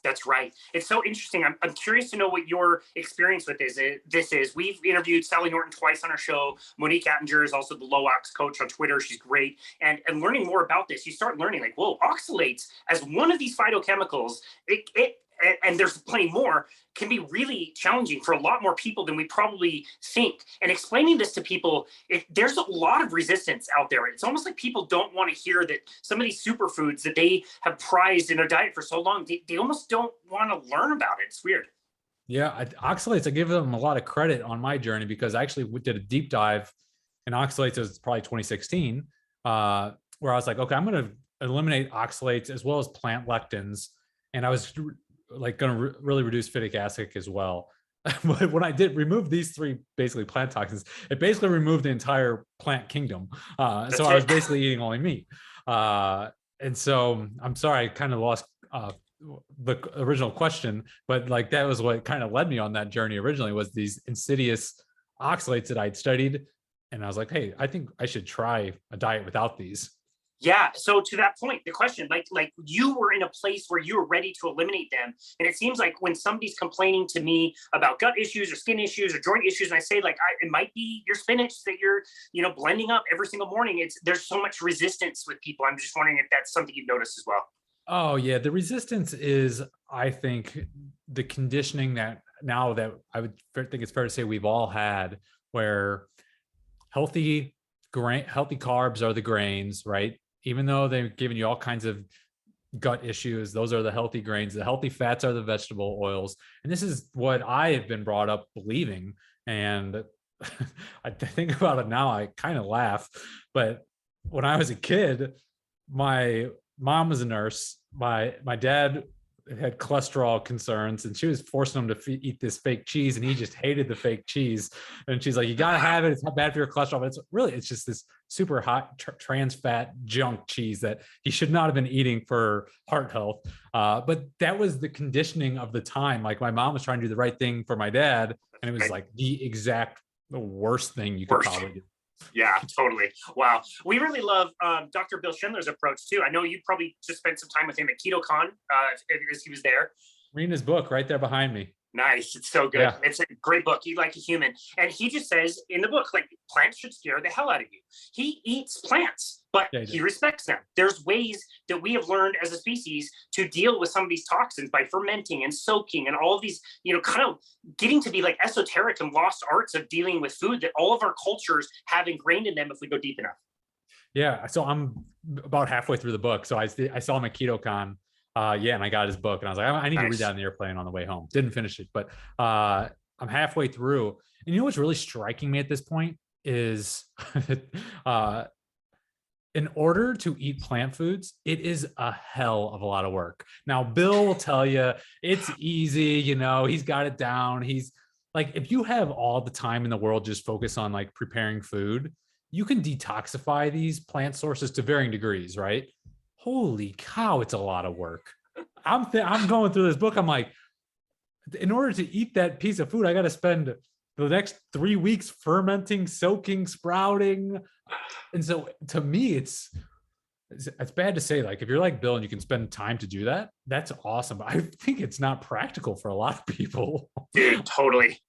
That's right. It's so interesting. I'm curious to know what your experience with this is. We've interviewed Sally Norton twice on our show. Monique Attinger is also the low ox coach on Twitter. She's great. And learning more about this, you start learning like, whoa, oxalates as one of these phytochemicals, and there's plenty more, can be really challenging for a lot more people than we probably think. And explaining this to people, there's a lot of resistance out there. It's almost like people don't want to hear that some of these superfoods that they have prized in their diet for so long, they almost don't want to learn about it. It's weird. Yeah, oxalates, I give them a lot of credit on my journey because I actually did a deep dive in oxalates. It was probably 2016, where I was like, okay, I'm going to eliminate oxalates as well as plant lectins. And I was like going to really reduce phytic acid as well. But when I did remove these three basically plant toxins, it basically removed the entire plant kingdom. So I was basically eating only meat. And so I'm sorry, I kind of lost the original question, but like that was what kind of led me on that journey originally, was these insidious oxalates that I'd studied. And I was like, hey, I think I should try a diet without these. Yeah. So to that point, the question, like you were in a place where you were ready to eliminate them. And it seems like when somebody's complaining to me about gut issues or skin issues or joint issues, and I say like, it might be your spinach that you're, blending up every single morning. There's so much resistance with people. I'm just wondering if that's something you've noticed as well. Oh yeah. The resistance is, I think, the conditioning that now that I would think it's fair to say we've all had, where healthy carbs are the grains, right? Even though they've given you all kinds of gut issues, those are the healthy grains. The healthy fats are the vegetable oils. And this is what I have been brought up believing. And I think about it now, I kind of laugh. But when I was a kid, my mom was a nurse. My dad had cholesterol concerns, and she was forcing him to eat this fake cheese, and he just hated the fake cheese. And she's like, you got to have it. It's not bad for your cholesterol, but it's just this super hot trans fat junk cheese that he should not have been eating for heart health. But that was the conditioning of the time. Like my mom was trying to do the right thing for my dad, and it was like the worst thing you could probably do. Yeah, totally. Wow. We really love Dr. Bill Schindler's approach too. I know you probably just spent some time with him at KetoCon as he was there. Reading his book right there behind me. Nice. It's so good. Yeah. It's a great book. Eat Like a Human. And he just says in the book, like, plants should scare the hell out of you. He eats plants, but he respects them. There's ways that we have learned as a species to deal with some of these toxins by fermenting and soaking and all of these, kind of getting to be like esoteric and lost arts of dealing with food that all of our cultures have ingrained in them if we go deep enough. Yeah. So I'm about halfway through the book. So I saw him at KetoCon. And I got his book, and I was like, I need to read that on the airplane on the way home. Didn't finish it, but I'm halfway through. And what's really striking me at this point is in order to eat plant foods, it is a hell of a lot of work. Now, Bill will tell you it's easy, he's got it down. He's like, if you have all the time in the world, just focus on like preparing food, you can detoxify these plant sources to varying degrees, right? Holy cow, it's a lot of work. I'm going through this book. I'm like, in order to eat that piece of food, I got to spend the next 3 weeks fermenting, soaking, sprouting. And so to me, it's bad to say, like, if you're like Bill and you can spend time to do that, that's awesome. But I think it's not practical for a lot of people. Dude, totally.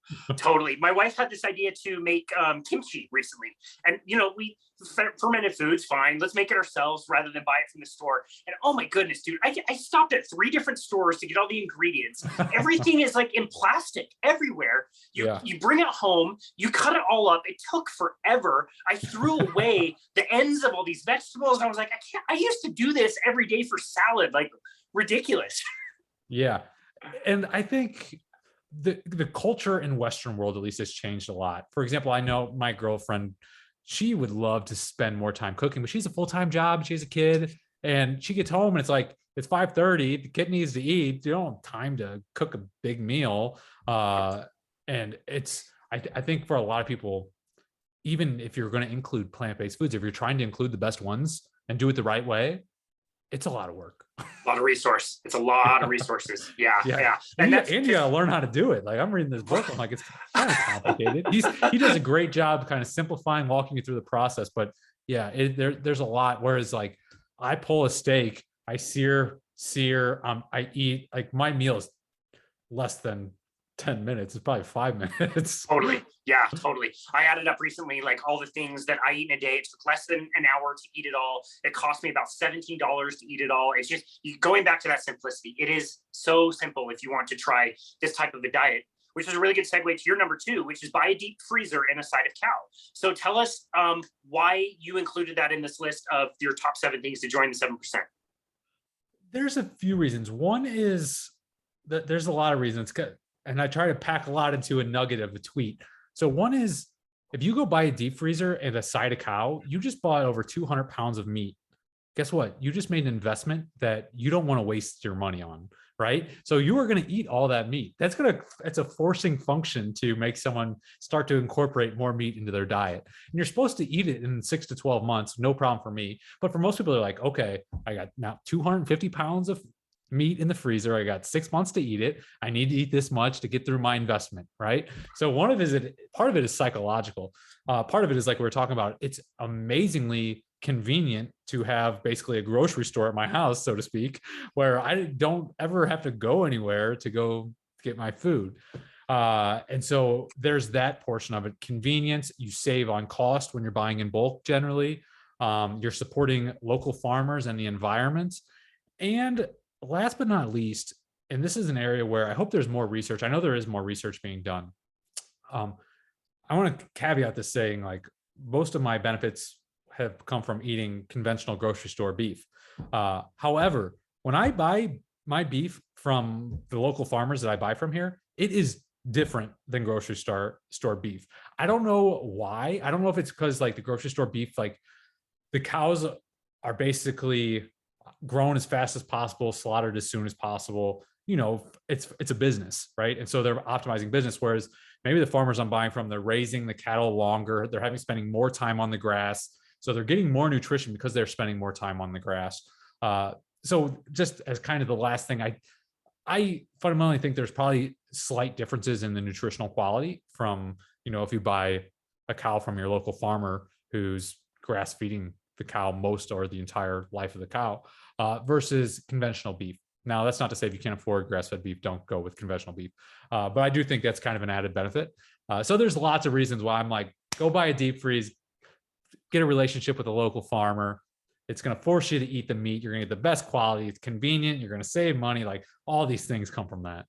My wife had this idea to make kimchi recently. And, we fermented foods, fine. Let's make it ourselves rather than buy it from the store. And oh my goodness, dude, I stopped at 3 different stores to get all the ingredients. Everything is like in plastic everywhere. You bring it home, you cut it all up. It took forever. I threw away the ends of all these vegetables. And I was like, I used to do this every day for salad, like ridiculous. Yeah. And I think the culture in Western world, at least, has changed a lot. For example, I know my girlfriend, she would love to spend more time cooking, but she's a full-time job. She has a kid, and she gets home and it's like, it's 5:30. The kid needs to eat. You don't have time to cook a big meal. And I think for a lot of people, even if you're going to include plant-based foods, if you're trying to include the best ones and do it the right way, it's a lot of work. A lot of resource. It's a lot of resources. Yeah. And you got to learn how to do it. Like, I'm reading this book, I'm like, it's kind of complicated. He does a great job kind of simplifying, walking you through the process. But yeah, there's a lot. Whereas like, I pull a steak, I sear sear. I eat, like, my meal is less than 10 minutes. It's probably 5 minutes. Totally. Yeah, totally. I added up recently, like all the things that I eat in a day. It took less than an hour to eat it all. It cost me about $17 to eat it all. It's just going back to that simplicity. It is so simple if you want to try this type of a diet, which is a really good segue to your number two, which is buy a deep freezer and a side of cow. So tell us why you included that in this list of your top 7 things to join the 7%. There's a few reasons. One is that there's a lot of reasons, and I try to pack a lot into a nugget of a tweet. So one is, if you go buy a deep freezer and a side of cow, you just bought over 200 pounds of meat. Guess what? You just made an investment that you don't want to waste your money on, right? So you are going to eat all that meat. It's a forcing function to make someone start to incorporate more meat into their diet. And you're supposed to eat it in 6 to 12 months, no problem for me. But for most people, they're like, okay, I got now 250 pounds of meat in the freezer. I got 6 months to eat it. I need to eat this much to get through my investment, right? So part of it is psychological. Part of it is, like we were talking about, it's amazingly convenient to have basically a grocery store at my house, so to speak, where I don't ever have to go anywhere to go get my food. And so there's that portion of it. Convenience, you save on cost when you're buying in bulk generally. You're supporting local farmers and the environment. And last but not least, and this is an area where I hope there's more research. I know there is more research being done. I want to caveat this saying, like, most of my benefits have come from eating conventional grocery store beef. However, when I buy my beef from the local farmers that I buy from here, it is different than grocery store beef. I don't know why. I don't know if it's because, like, the grocery store beef, like, the cows are basically grown as fast as possible, slaughtered as soon as possible. You know, it's a business, right? And so they're optimizing business. Whereas maybe the farmers I'm buying from, they're raising the cattle longer. They're spending more time on the grass. So they're getting more nutrition because they're spending more time on the grass. So just as kind of the last thing, I fundamentally think there's probably slight differences in the nutritional quality from, if you buy a cow from your local farmer who's grass feeding the cow most or the entire life of the cow versus conventional beef. Now, that's not to say if you can't afford grass-fed beef, don't go with conventional beef. But I do think that's kind of an added benefit. So there's lots of reasons why I'm like, go buy a deep freeze, get a relationship with a local farmer. It's going to force you to eat the meat. You're going to get the best quality. It's convenient. You're going to save money. Like, all these things come from that.